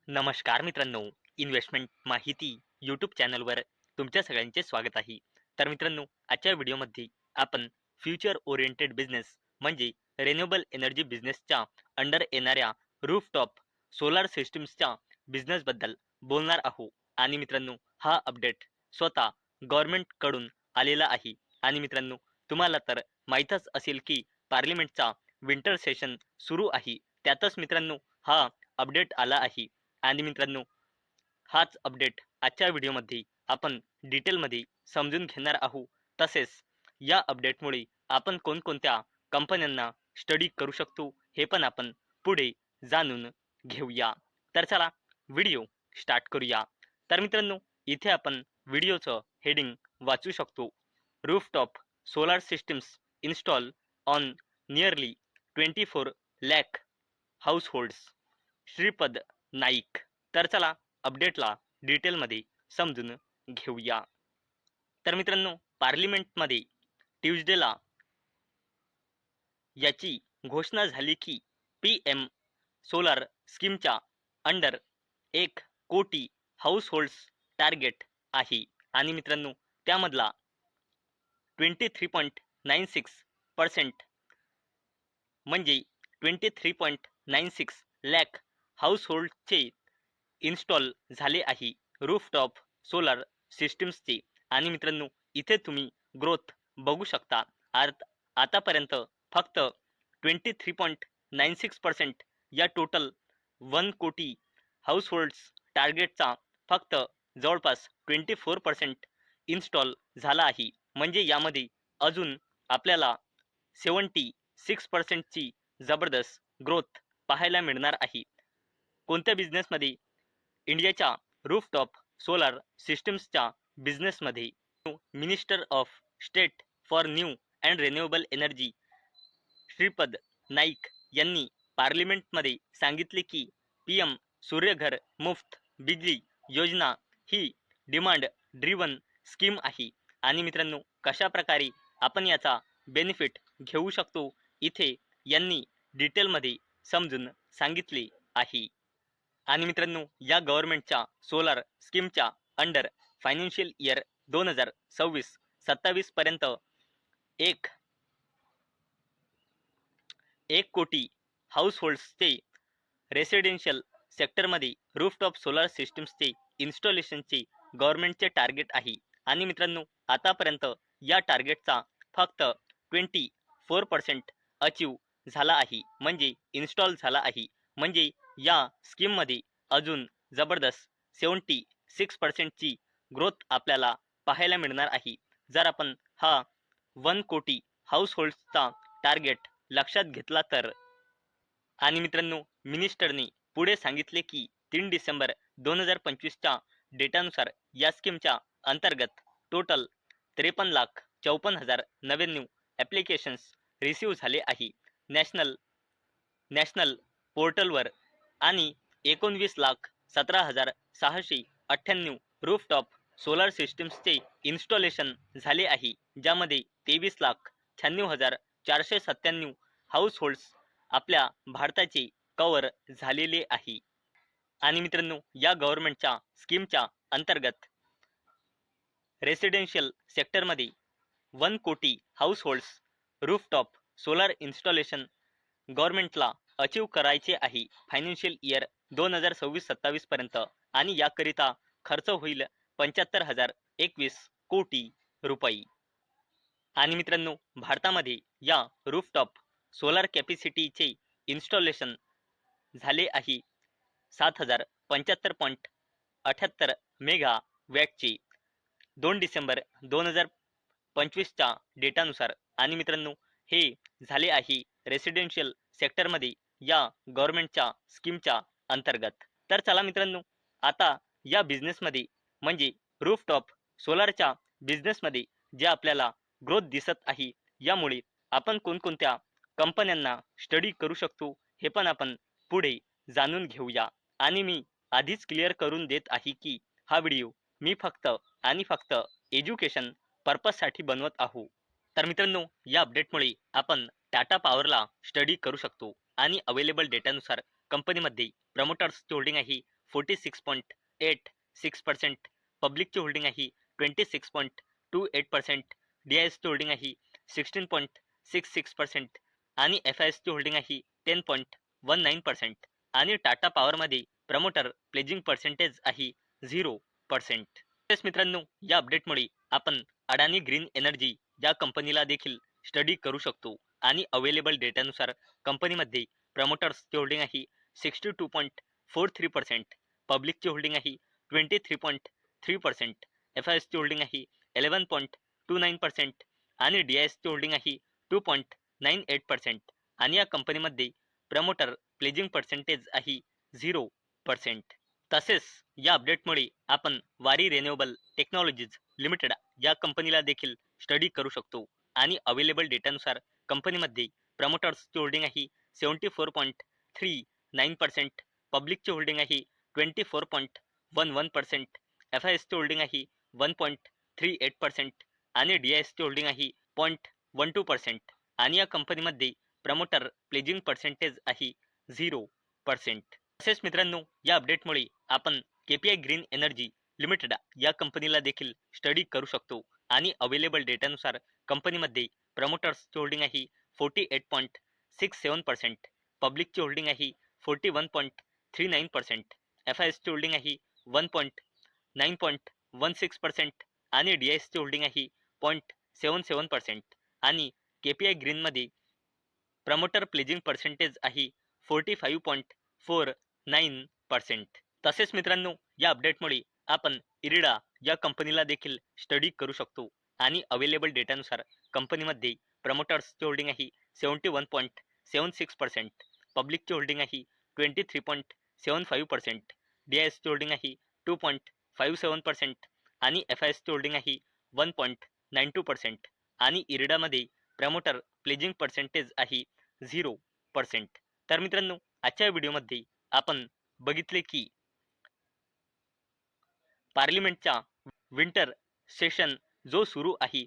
नमस्कार मित्रांनो, इन्व्हेस्टमेंट माहिती यूट्यूब चॅनलवर तुमच्या सगळ्यांचे स्वागत आहे. तर मित्रांनो, आजच्या व्हिडिओमध्ये आपण फ्युचर ओरिएंटेड बिझनेस म्हणजे रिन्युएबल एनर्जी बिझनेसच्या अंडर येणाऱ्या रूफटॉप सोलार सिस्टम्सच्या बिझनेसबद्दल बोलणार आहोत. आणि मित्रांनो, हा अपडेट स्वतः गव्हर्नमेंटकडून आलेला आहे. आणि मित्रांनो, तुम्हाला तर माहीतच असेल की पार्लिमेंटचा विंटर सेशन सुरू आहे. त्यातच मित्रांनो हा अपडेट आला आहे. आणि मित्रांनो, हाच अपडेट आजच्या व्हिडिओमध्ये आपण डिटेलमध्ये समजून घेणार आहोत. तसेच या अपडेटमुळे आपण कोणकोणत्या कंपन्यांना स्टडी करू शकतो हे पण आपण पुढे जाणून घेऊया. तर चला व्हिडिओ स्टार्ट करूया. तर मित्रांनो, इथे आपण व्हिडिओचं हेडिंग वाचू शकतो. Rooftop solar systems install on nearly 24 lakh households, Shripad Naik. तर चला अपडेटला डिटेलमध्ये समजून घेऊया. तर मित्रांनो, पार्लिमेंटमध्ये ट्यूजडेला याची घोषणा झाली की PM सोलार स्कीमच्या अंडर 1 कोटी हाऊसहोल्ड्स टार्गेट आहे. आणि मित्रांनो, त्यामधला 23.96% म्हणजे 23.96 लॅक हाऊसहोल्डचे इन्स्टॉल झाले आहे रूफटॉप सोलार सिस्टम्सचे. आणि मित्रांनो, इथे तुम्ही ग्रोथ बघू शकता. आतापर्यंत फक्त 23.96% या टोटल 1 कोटी हाऊसहोल्ड्स टार्गेटचा फक्त जवळपास 24% इन्स्टॉल झाला आहे. म्हणजे यामध्ये अजून आपल्याला 76%ची जबरदस्त ग्रोथ पाहायला मिळणार आहे. कोणत्या बिझनेसमध्ये? इंडियाच्या रूफटॉप सोलार सिस्टम्सच्या बिझनेसमध्ये. Minister of state for new and renewable energy Shripad Naik यांनी पार्लिमेंटमध्ये सांगितले की PM सूर्यघर मुफ्त बिजली योजना ही डिमांड ड्रिव्हन स्कीम आहे. आणि मित्रांनो, कशा प्रकारे आपण याचा बेनिफिट घेऊ शकतो इथे यांनी डिटेलमध्ये समजून सांगितले आहे. आणि मित्रांनो, या गव्हर्नमेंटच्या सोलार स्कीमच्या अंडर फायनान्शियल इयर 2026-27 पर्यंत एक 1 कोटी हाऊसहोल्ड्सचे रेसिडेन्शियल सेक्टरमध्ये रूफटॉप सोलार सिस्टम्सचे इन्स्टॉलेशनचे गव्हर्नमेंटचे टार्गेट आहे. आणि मित्रांनो, आतापर्यंत या टार्गेटचा फक्त 24% अचीव झाला आहे, म्हणजे इन्स्टॉल झाला आहे. म्हणजे या स्कीममध्ये अजून जबरदस्त 76%ची ग्रोथ आपल्याला पाहायला मिळणार आहे. जर आपण हा 1 कोटी हाऊसहोल्ड्सचा टार्गेट लक्षात घेतला तर. आणि मित्रांनो, मिनिस्टरने पुढे सांगितले की 3 डिसेंबर 2025च्या डेटानुसार या स्कीमच्या अंतर्गत टोटल 53,54,099 ॲप्लिकेशन्स रिसीव्ह झाले आहे नॅशनल पोर्टलवर. आणि 19,17,698 रूफटॉप सोलार सिस्टम्सचे इन्स्टॉलेशन झाले आहे, ज्यामध्ये 23,96,497 हाऊसहोल्ड्स आपल्या भारताचे कव्हर झालेले आहे. आणि मित्रांनो, या गव्हर्नमेंटच्या स्कीमच्या अंतर्गत रेसिडेन्शियल सेक्टरमध्ये 1 कोटी हाऊसहोल्ड्स रूफटॉप सोलार इन्स्टॉलेशन गव्हर्नमेंटला अचीव करायचे आहे फायनान्शियल इयर 2026-27 पर्यंत. आणि याकरिता खर्च होईल 75,021 कोटी रुपये. आणि मित्रांनो, भारतामध्ये या रूफटॉप सोलार कॅपॅसिटीचे इन्स्टॉलेशन झाले आहे 7,075.78 मेगा वॅटचे 2 डिसेंबर 2025च्या डेटानुसार. आणि मित्रांनो, हे झाले आहे रेसिडेन्शियल सेक्टरमध्ये या गव्हर्नमेंटच्या स्कीमच्या अंतर्गत. तर चला मित्रांनो, आता या बिझनेसमध्ये म्हणजे रूफटॉप सोलारच्या बिझनेसमध्ये जे आपल्याला ग्रोथ दिसत आहे, यामुळे आपण कोणकोणत्या कंपन्यांना स्टडी करू शकतो हे पण आपण पुढे जाणून घेऊया. आणि मी आधीच क्लिअर करून देत आहे की हा व्हिडिओ मी फक्त आणि फक्त एज्युकेशन पर्पजसाठी बनवत आहो. तर मित्रांनो, या अपडेटमुळे आपण टाटा पॉवरला स्टडी करू शकतो. आणि अवेलेबल डेटानुसार कंपनीमध्ये प्रमोटर्सची होल्डिंग आहे 46.86%, पब्लिकची होल्डिंग आहे 26.28%, DISची होल्डिंग आहे 16.66% आणि FISची होल्डिंग आहे 10.19% आणि टाटा पॉवरमध्ये प्रमोटर प्लेजिंग पर्सेंटेज आहे 0%. तेच मित्रांनो, या अपडेटमुळे आपण अडानी ग्रीन एनर्जी या कंपनीला देखील स्टडी करू शकतो आणि अवेलेबल डेटानुसार कंपनीमध्ये प्रमोटर्सची होल्डिंग आहे 62.43%, पब्लिकची होल्डिंग आहे 23.3%, FISची होल्डिंग आहे 11.29% आणि DISची होल्डिंग आहे 2.98% आणि या कंपनीमध्ये प्रमोटर प्लेजिंग पर्सेंटेज आहे 0%. तसेच या अपडेटमुळे आपण वारी रिन्युएबल टेक्नॉलॉजीज लिमिटेड या कंपनीला देखील स्टडी करू शकतो आणि अवेलेबल डेटानुसार कंपनीमध्ये प्रमोटर्सची होल्डिंग आहे 74.39%, पब्लिकची होल्डिंग आहे 24.11%, FISची होल्डिंग आहे 1.38% आणि DISची होल्डिंग आहे 0.12% आणि या कंपनीमध्ये प्रमोटर प्लेजिंग पर्सेंटेज आहे 0%. तसेच मित्रांनो, या अपडेटमुळे आपण KPI ग्रीन एनर्जी लिमिटेड या कंपनीला देखील स्टडी करू शकतो आणि अवेलेबल डेटानुसार कंपनीमध्ये प्रमोटर्सची होल्डिंग आहे 48.67%, पब्लिकची होल्डिंग आहे 41.39%, FISची होल्डिंग आहे 9.16% आणि DISची होल्डिंग आहे 0.77% आणि KPI ग्रीनमध्ये प्रमोटर प्लेजिंग पर्सेंटेज आहे 45.49%. तसेच मित्रांनो, या अपडेटमुळे आपण इरिडा या कंपनीला देखील स्टडी करू शकतो आणि अवेलेबल डेटानुसार कंपनीमध्ये प्रमोटर्सची होल्डिंग आहे 71.76%, पब्लिकची होल्डिंग आहे 23.75%, DISची होल्डिंग आहे 2.57% आणि FISची होल्डिंग आहे 1.92% आणि इरिडामध्ये प्रमोटर प्लेजिंग पर्सेंटेज आहे 0%. तर मित्रांनो, आजच्या व्हिडिओमध्ये आपण बघितले की पार्लिमेंटचा विंटर सेशन जो सुरू आहे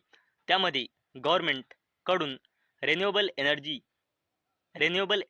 त्यामध्ये गव्हर्नमेंट कडून रिन्युएबल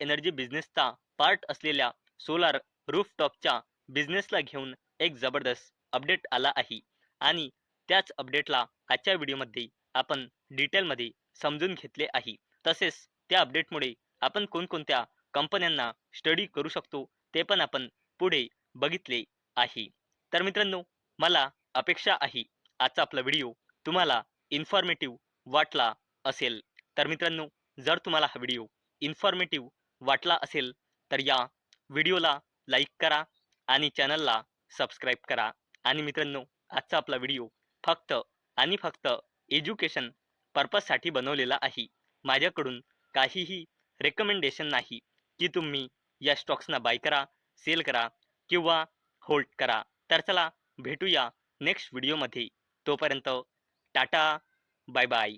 एनर्जी बिझनेसचा पार्ट असलेल्या सोलार रूफटॉपच्या बिझनेसला घेऊन एक जबरदस्त अपडेट आला आहे आणि त्याच अपडेटला आजच्या व्हिडिओमध्ये आपण डिटेलमध्ये समजून घेतले आहे. तसेच त्या अपडेटमुळे आपण कोणकोणत्या कंपन्यांना स्टडी करू शकतो ते पण आपण पुढे बघितले आहे. तर मित्रांनो, मला अपेक्षा आहे आजचा आपला व्हिडिओ तुम्हाला इन्फॉर्मेटिव्ह वाटला असेल. तर मित्रांनो, जर तुम्हाला हा व्हिडिओ इन्फॉर्मेटिव्ह वाटला असेल तर या व्हिडिओला लाईक करा आणि चॅनलला सबस्क्राईब करा. आणि मित्रांनो, आजचा आपला व्हिडिओ फक्त आणि फक्त एज्युकेशन पर्पजसाठी बनवलेला आहे. माझ्याकडून काहीही रेकमेंडेशन नाही की तुम्ही या स्टॉक्सना बाय करा, सेल करा किंवा होल्ड करा. तर चला भेटूया नेक्स्ट व्हिडिओमध्ये. तोपर्यंत टाटा, बाय बाय.